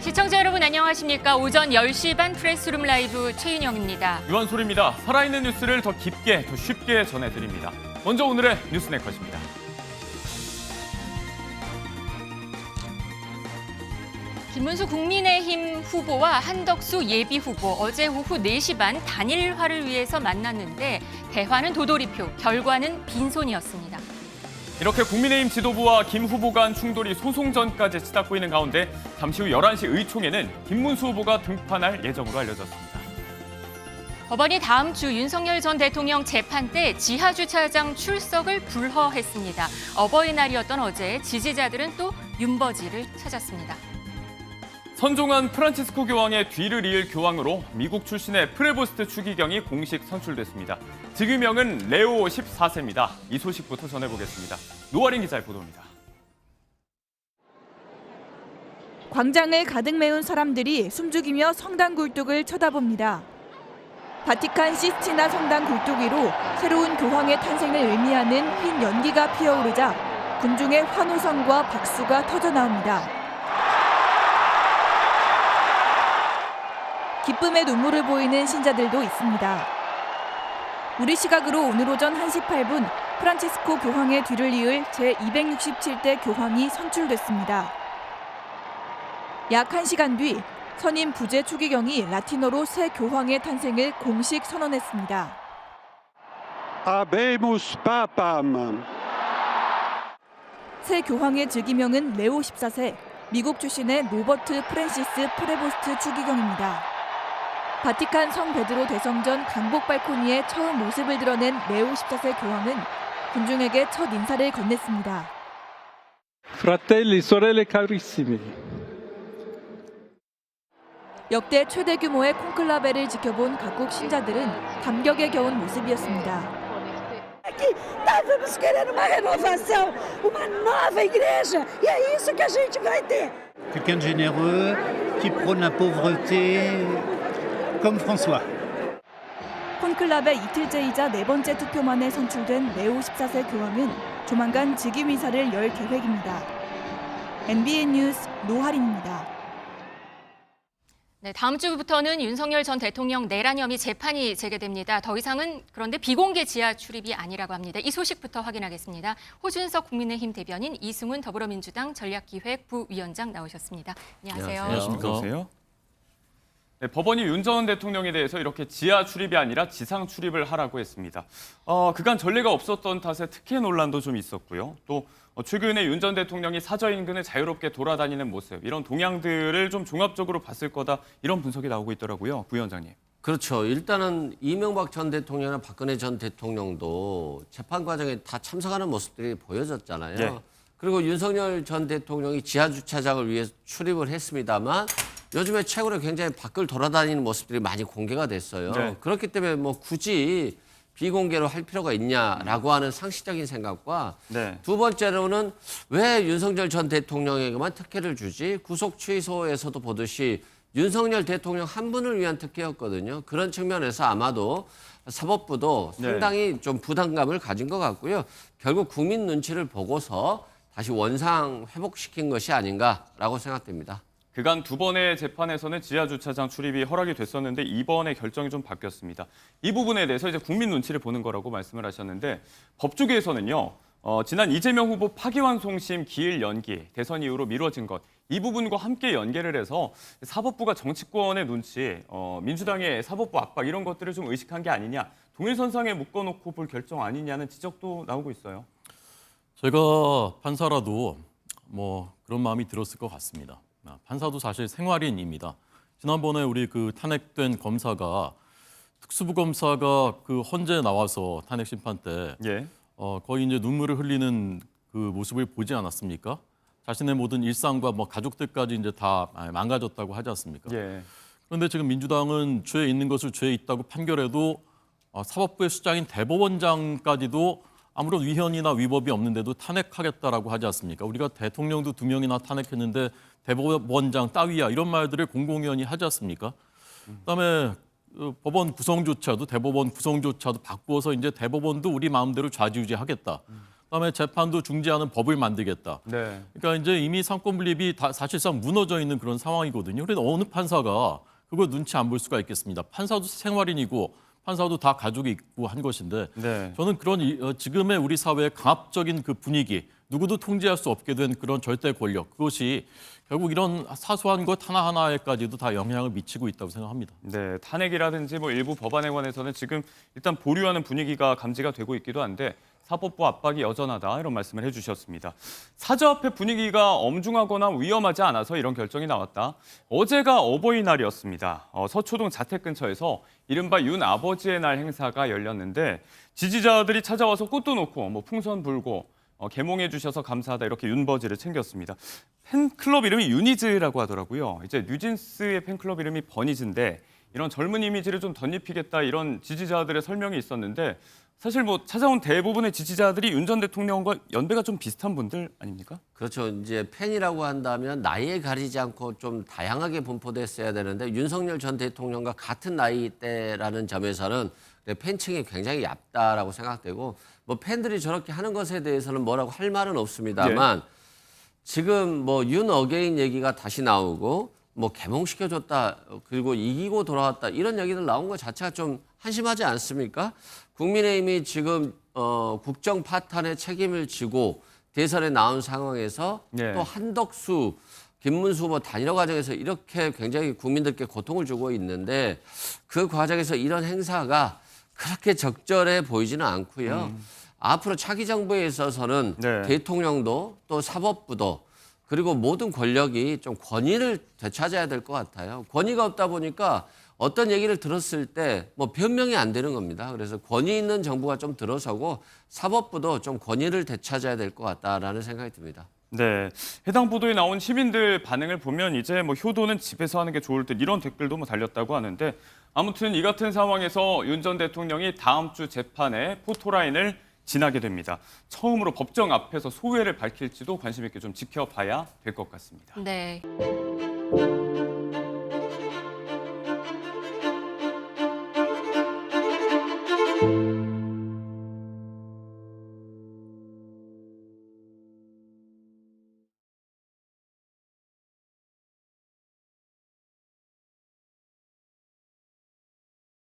시청자 여러분 안녕하십니까? 오전 10시 반 프레스룸 라이브 최윤영입니다. 유한솔입니다. 살아있는 뉴스를 더 깊게, 더 쉽게 전해드립니다. 먼저 오늘의 뉴스네컷입니다. 김문수 국민의힘 후보와 한덕수 예비 후보 어제 오후 4시 반 단일화를 위해서 만났는데 대화는 도돌이표, 결과는 빈손이었습니다. 이렇게 국민의힘 지도부와 김 후보 간 충돌이 소송전까지 치닫고 있는 가운데 잠시 후 11시 의총에는 김문수 후보가 등판할 예정으로 알려졌습니다. 법원이 다음 주 윤석열 전 대통령 재판 때 지하주차장 출석을 불허했습니다. 어버이날이었던 어제 지지자들은 또 윤버지를 찾았습니다. 선종한 프란치스코 교황의 뒤를 이을 교황으로 미국 출신의 프레보스트 추기경이 공식 선출됐습니다. 즉위명은 레오 14세입니다. 이 소식부터 전해보겠습니다. 노아린 기자의 보도입니다. 광장을 가득 메운 사람들이 숨죽이며 성당 굴뚝을 쳐다봅니다. 바티칸 시스티나 성당 굴뚝 위로 새로운 교황의 탄생을 의미하는 흰 연기가 피어오르자 군중의 환호성과 박수가 터져나옵니다. 기쁨의 눈물을 보이는 신자들도 있습니다. 우리 시각으로 오늘 오전 1시 8분 프란치스코 교황의 뒤를 이을 제267대 교황이 선출됐습니다. 약 1시간 뒤 선임 부제 추기경이 라틴어로 새 교황의 탄생을 공식 선언했습니다. Habemus Papam. 새 교황의 즉위명은 레오 14세, 미국 출신의 로버트 프랜시스 프레보스트 추기경입니다. 바티칸 성 베드로 대성전 강복 발코니에 처음 모습을 드러낸 레오 14세 교황은 군중에게 첫 인사를 건넸습니다. Fratelli, sorelle carissimi. 역대 최대 규모의 콘클라베를 지켜본 각국 신자들은 감격에 겨운 모습이었습니다. Estávamos querendo uma renovação, uma nova igreja, e é isso que a gente vai ter. Quelqu'un de généreux, qui prône la pauvreté, comme François. 콘클라베 이틀째이자 네 번째 투표 만에 선출된 레오 14세 교황은 조만간 즉위 미사를 열 계획입니다. MBN 뉴스 노하린입니다. 네, 다음 주부터는 윤석열 전 대통령 내란 혐의 재판이 재개됩니다. 더 이상은 그런데 비공개 지하 출입이 아니라고 합니다. 이 소식부터 확인하겠습니다. 호준석 국민의힘 대변인, 이승훈 더불어민주당 전략기획 부위원장 나오셨습니다. 안녕하세요. 안녕하세요. 네, 법원이 윤 전 대통령에 대해서 이렇게 지하 출입이 아니라 지상 출입을 하라고 했습니다. 그간 전례가 없었던 탓에 특혜 논란도 좀 있었고요. 또 최근에 윤 전 대통령이 사저 인근을 자유롭게 돌아다니는 모습, 이런 동향들을 좀 종합적으로 봤을 거다, 이런 분석이 나오고 있더라고요. 부위원장님. 그렇죠. 일단은 이명박 전 대통령이나 박근혜 전 대통령도 재판 과정에 다 참석하는 모습들이 보여졌잖아요. 네. 그리고 윤석열 전 대통령이 지하주차장을 위해 출입을 했습니다만 요즘에 최근에 굉장히 밖을 돌아다니는 모습들이 많이 공개가 됐어요. 네. 그렇기 때문에 뭐 굳이 비공개로 할 필요가 있냐라고 하는 상식적인 생각과 네. 두 번째로는 왜 윤석열 전 대통령에게만 특혜를 주지? 구속 취소에서도 보듯이 윤석열 대통령 한 분을 위한 특혜였거든요. 그런 측면에서 아마도 사법부도 상당히 좀 부담감을 가진 것 같고요. 결국 국민 눈치를 보고서 다시 원상 회복시킨 것이 아닌가라고 생각됩니다. 그간 두 번의 재판에서는 지하주차장 출입이 허락이 됐었는데 이번에 결정이 좀 바뀌었습니다. 이 부분에 대해서 이제 국민 눈치를 보는 거라고 말씀을 하셨는데 법조계에서는요. 지난 이재명 후보 파기환송심 기일 연기, 대선 이후로 미뤄진 것, 이 부분과 함께 연계를 해서 사법부가 정치권의 눈치, 민주당의 사법부 압박 이런 것들을 좀 의식한 게 아니냐, 동일선상에 묶어놓고 볼 결정 아니냐는 지적도 나오고 있어요. 제가 판사라도 뭐 그런 마음이 들었을 것 같습니다. 판사도 사실 생활인입니다. 지난번에 우리 그 탄핵된 검사가 특수부 검사가 그 헌재 나와서 탄핵 심판 때 예. 거의 이제 눈물을 흘리는 그 모습을 보지 않았습니까? 자신의 모든 일상과 뭐 가족들까지 이제 다 망가졌다고 하지 않습니까? 예. 그런데 지금 민주당은 죄에 있는 것을 죄에 있다고 판결해도 사법부의 수장인 대법원장까지도 아무런 위헌이나 위법이 없는데도 탄핵하겠다라고 하지 않습니까? 우리가 대통령도 2명이나 탄핵했는데 대법원장 따위야 이런 말들을 공공연히 하지 않습니까? 그다음에 법원 구성조차도 대법원 구성조차도 바꾸어서 이제 대법원도 우리 마음대로 좌지우지하겠다. 그다음에 재판도 중지하는 법을 만들겠다. 네. 그러니까 이제 이미 상권 분립이 사실상 무너져 있는 그런 상황이거든요. 그래서 어느 판사가 그걸 눈치 안 볼 수가 있겠습니다. 판사도 생활인이고 판사도 다 가족이 있고 한 것인데 네. 저는 그런 지금의 우리 사회의 강압적인 그 분위기, 누구도 통제할 수 없게 된 그런 절대 권력, 그것이 결국 이런 사소한 것 하나하나에까지도 다 영향을 미치고 있다고 생각합니다. 네, 탄핵이라든지 뭐 일부 법안에 관해서는 지금 일단 보류하는 분위기가 감지가 되고 있기도 한데 사법부 압박이 여전하다 이런 말씀을 해주셨습니다. 사저 앞에 분위기가 엄중하거나 위험하지 않아서 이런 결정이 나왔다. 어제가 어버이날이었습니다. 서초동 자택 근처에서 이른바 윤 아버지의 날 행사가 열렸는데 지지자들이 찾아와서 꽃도 놓고 뭐 풍선 불고 개몽해 주셔서 감사하다 이렇게 윤버지를 챙겼습니다. 팬클럽 이름이 유니즈라고 하더라고요. 이제 뉴진스의 팬클럽 이름이 버니즈인데 이런 젊은 이미지를 좀 덧입히겠다 이런 지지자들의 설명이 있었는데 사실 뭐 찾아온 대부분의 지지자들이 윤 전 대통령과 연배가 좀 비슷한 분들 아닙니까? 그렇죠. 이제 팬이라고 한다면 나이에 가리지 않고 좀 다양하게 분포됐어야 되는데 윤석열 전 대통령과 같은 나이대라는 점에서는 팬층이 굉장히 얕다라고 생각되고 뭐 팬들이 저렇게 하는 것에 대해서는 뭐라고 할 말은 없습니다만 지금 뭐 윤 어게인 얘기가 다시 나오고 뭐 개몽시켜줬다 그리고 이기고 돌아왔다 이런 얘기들 나온 것 자체가 좀 한심하지 않습니까? 국민의힘이 지금 국정 파탄의 책임을 지고 대선에 나온 상황에서 또 한덕수, 김문수 뭐 단일화 과정에서 이렇게 굉장히 국민들께 고통을 주고 있는데 그 과정에서 이런 행사가 그렇게 적절해 보이지는 않고요. 앞으로 차기 정부에 있어서는 대통령도 또 사법부도 그리고 모든 권력이 좀 권위를 되찾아야 될 것 같아요. 권위가 없다 보니까 어떤 얘기를 들었을 때 뭐 변명이 안 되는 겁니다. 그래서 권위 있는 정부가 좀 들어서고 사법부도 좀 권위를 되찾아야 될 것 같다라는 생각이 듭니다. 네, 해당 보도에 나온 시민들 반응을 보면 이제 뭐 효도는 집에서 하는 게 좋을 듯 이런 댓글도 뭐 달렸다고 하는데 아무튼 이 같은 상황에서 윤 전 대통령이 다음 주 재판에 포토라인을 지나게 됩니다. 처음으로 법정 앞에서 소회를 밝힐지도 관심 있게 좀 지켜봐야 될 것 같습니다. 네.